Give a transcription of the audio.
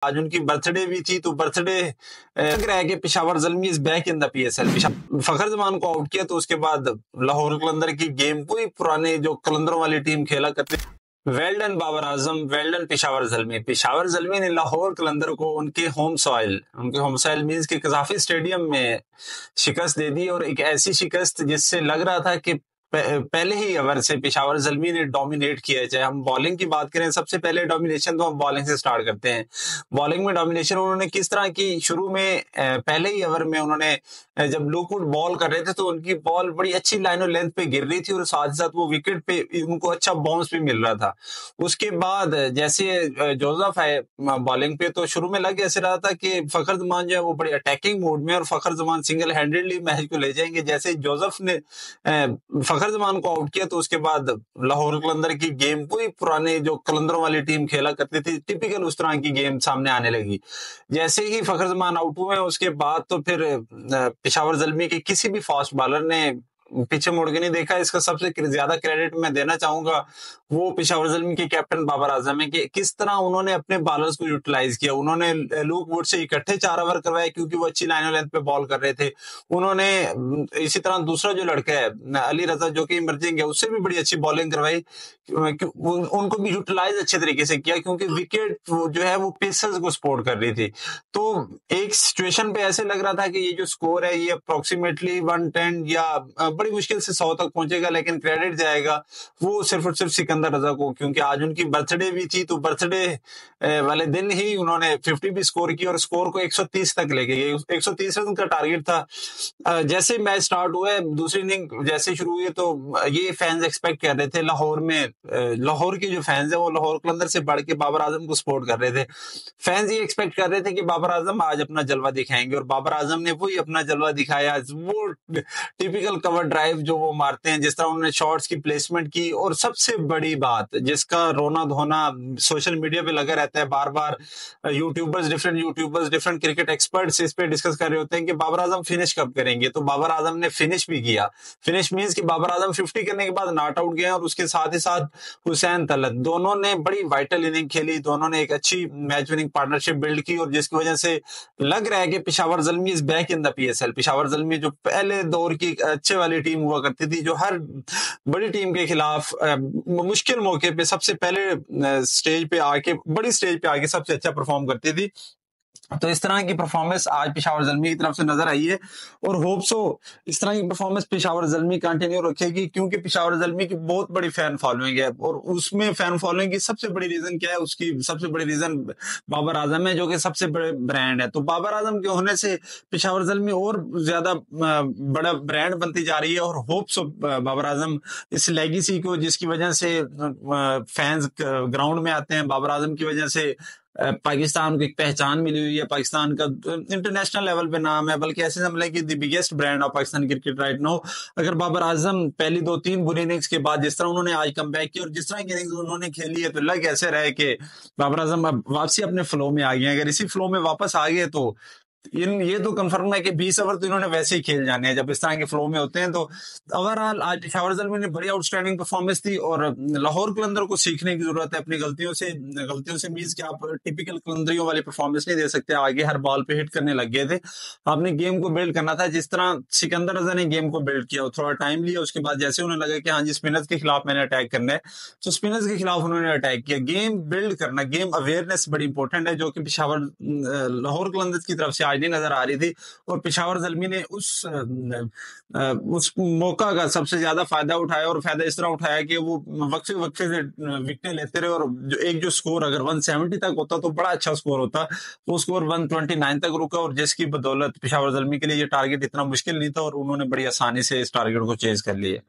आज उनकी बर्थडे भी थी, तो बर्थडे लग रहा है कि Peshawar Zalmi is back in the PSL. Fakhar Zaman को आउट किया तो उसके बाद लाहौर कलंदर की गेम वही पुराने जो कलंदरों वाली टीम खेला करती। Well done Babar Azam, well done Peshawar Zalmi. Peshawar Zalmi ने लाहौर कलंदर को उनके होम सॉइल मींस के कजाफी स्टेडियम में शिकस्त दे दी, और एक ऐसी शिकस्त जिससे लग रहा था कि पहले ही ओवर से पेशावर ज़ल्मी ने डोमिनेट किया है। चाहे हम बॉलिंग की बात करें, सबसे पहले डोमिनेशन तो हम बॉलिंग से स्टार्ट करते हैं। बॉलिंग में डोमिनेशन उन्होंने किस तरह की, शुरू में पहले ही ओवर में उन्होंने जब लुकवुड बॉल कर रहे थे तो उनकी बॉल बड़ी अच्छी लाइन और लेंथ पे गिर रही थी, और साथ ही साथ वो विकेट पे उनको अच्छा बाउंस भी मिल रहा था। उसके बाद जैसे जोसेफ है बॉलिंग पे, तो शुरू में लग ऐसे रहा था कि फखर जमान जो है वो बड़ी अटैकिंग मोड में, और फखर जमान सिंगल हैंडेडली मैच को ले जाएंगे। जैसे जोसेफ ने फखर जमान को आउट किया तो उसके बाद लाहौर कलंदर की गेम वही पुराने जो कलंदरों वाली टीम खेला करती थी, टिपिकल उस तरह की गेम सामने आने लगी। जैसे ही फखर जमान आउट हुए उसके बाद तो फिर पेशावर ज़ल्मी के किसी भी फास्ट बॉलर ने पीछे मुड़ के नहीं देखा। इसका सबसे ज्यादा क्रेडिट मैं देना चाहूंगा वो पेशावर ज़ल्मी के कैप्टन बाबर आजम है कि किस तरह उन्होंने अपने बॉलर्स को यूटिलाइज किया। उन्होंने लुक वुड से इकट्ठे 4 ओवर करवाए क्योंकि वो अच्छी लाइन और लेंथ पे बॉल कर रहे थे। उन्होंने इसी तरह दूसरा जो लड़का है अली रजा जो कि इमर्जिंग है, उससे भी बड़ी अच्छी बॉलिंग करवाई, उनको भी यूटिलाइज अच्छे तरीके से किया क्योंकि विकेट जो है वो पेसर्स को सपोर्ट कर रही थी। तो एक सिचुएशन पे ऐसे लग रहा था कि ये जो स्कोर है ये अप्रोक्सीमेटली 110 या बड़ी मुश्किल से 100 तक पहुंचेगा, लेकिन क्रेडिट जाएगा वो सिर्फ और सिर्फ सिकंदर रजा को, क्योंकि आज उनकी बर्थडे भी थी। तो बर्थडे वाले दिन ही उन्होंने 50 भी स्कोर की और स्कोर को 130 तक लेके गए। 130 रन का टारगेट था। जैसे मैच स्टार्ट हुआ है, दूसरी इनिंग जैसे शुरू हुई तो ये फैंस एक्सपेक्ट कर रहे थे लाहौर में, लाहौर के जो फैंस है वो लाहौर कलंदर से बढ़ के बाबर आजम को सपोर्ट कर रहे थे। फैंस ये एक्सपेक्ट कर रहे थे कि बाबर आजम आज अपना जलवा दिखाएंगे, और बाबर आजम ने वही अपना जलवा दिखाया। वो टिपिकल कवर ड्राइव जो वो मारते हैं, जिस तरह उन्होंने शॉट्स की प्लेसमेंट की, और सबसे बड़ी बात जिसका रोना धोना सोशल मीडिया पे लगा रहता है, बार बार डिफरेंट क्रिकेट एक्सपर्ट्स इस पे डिस्कस कर रहे होते हैं कि बाबर आजम फिनिश कब करेंगे। तो बाबर आजम ने फिनिश भी किया। फिनिश मींस कि बाबर आजम 50 करने के बाद नॉट आउट गए, और उसके साथ ही साथ हुसैन तलत दोनों ने बड़ी वाइटल इनिंग खेली। दोनों ने एक अच्छी मैच विनिंग पार्टनरशिप बिल्ड की, और जिसकी वजह से लग रहा है कि Peshawar Zalmi is back in the PSL. Peshawar Zalmi जो पहले दौर की अच्छे वाली टीम हुआ करती थी, जो हर बड़ी टीम के खिलाफ मुश्किल मौके पे सबसे पहले स्टेज पे आके, बड़ी स्टेज पे आके सबसे अच्छा परफॉर्म करती थी। तो इस तरह की परफॉर्मेंस आज पेशावर ज़ल्मी की तरफ से नजर आई है, और होप सो इस तरह की परफॉर्मेंस पेशावर ज़ल्मी कंटिन्यू रखेगी, क्योंकि पेशावर ज़ल्मी की बहुत बड़ी फैन फॉलोइंग है। और उसमें फैन फॉलोइंग की सबसे बड़ी रीजन क्या है? उसकी सबसे बड़ी रीजन बाबर आजम है, जो कि सबसे बड़े ब्रांड है। तो बाबर आजम के होने से पेशावर ज़ल्मी और ज्यादा बड़ा ब्रांड बनती जा रही है, और होप सो बाबर आजम इस लेगेसी को, जिसकी वजह से फैंस ग्राउंड में आते हैं, बाबर आजम की वजह से पाकिस्तान को एक पहचान मिली हुई है, पाकिस्तान का इंटरनेशनल लेवल पे नाम है, बल्कि ऐसे समझ लें कि the biggest brand of Pakistan cricket right now. अगर बाबर आजम पहली 2-3 बुरी इनिंग्स के बाद जिस तरह उन्होंने आज कम बैक किया और जिस तरह की इनिंग्स उन्होंने खेली है, तो लग ऐसे रहे कि बाबर आजम अब वापसी अपने फ्लो में आ गए। अगर इसी फ्लो में वापस आ गए तो ये तो कंफर्म है कि 20 ओवर तो इन्होंने वैसे ही खेल जाने हैं जब इस तरह के फ्लो में होते हैं। तो ओवरऑल आज पेशावर ज़ल्मी ने बड़ी आउटस्टैंडिंग परफॉर्मेंस थी, और लाहौर कलंदर को सीखने की जरूरत है अपनी गलतियों से मींस कि आप टिपिकल कलंदरियों वाली परफॉर्मेंस नहीं दे सकते। आगे हर बॉल पे हिट करने लग गए थे। आपने गेम को बिल्ड करना था जिस तरह सिकंदर रजा ने गेम को बिल्ड किया, थोड़ा टाइम लिया। उसके बाद जैसे उन्हें लगा कि हाँ जी स्पिनर्स के खिलाफ मैंने अटैक करना है, तो स्पिनर्स के खिलाफ उन्होंने अटैक किया। गेम बिल्ड करना, गेम अवेयरनेस बड़ी इंपॉर्टेंट है, जो कि पेशावर लाहौर कलंदर की तरफ से आज नहीं नजर आ रही थी। और पेशावर ज़ल्मी ने उस मौका का सबसे ज्यादा फायदा उठाया, और फायदा इस तरह उठाया कि वो वक्फे से विकेटें लेते रहे, और जो स्कोर अगर 170 तक होता तो बड़ा अच्छा स्कोर होता, वो स्कोर 129 तक रुका, और जिसकी बदौलत पेशावर ज़ल्मी के लिए ये टारगेट इतना मुश्किल नहीं था, और उन्होंने बड़ी आसानी से इस टारगेट को चेज कर लिया।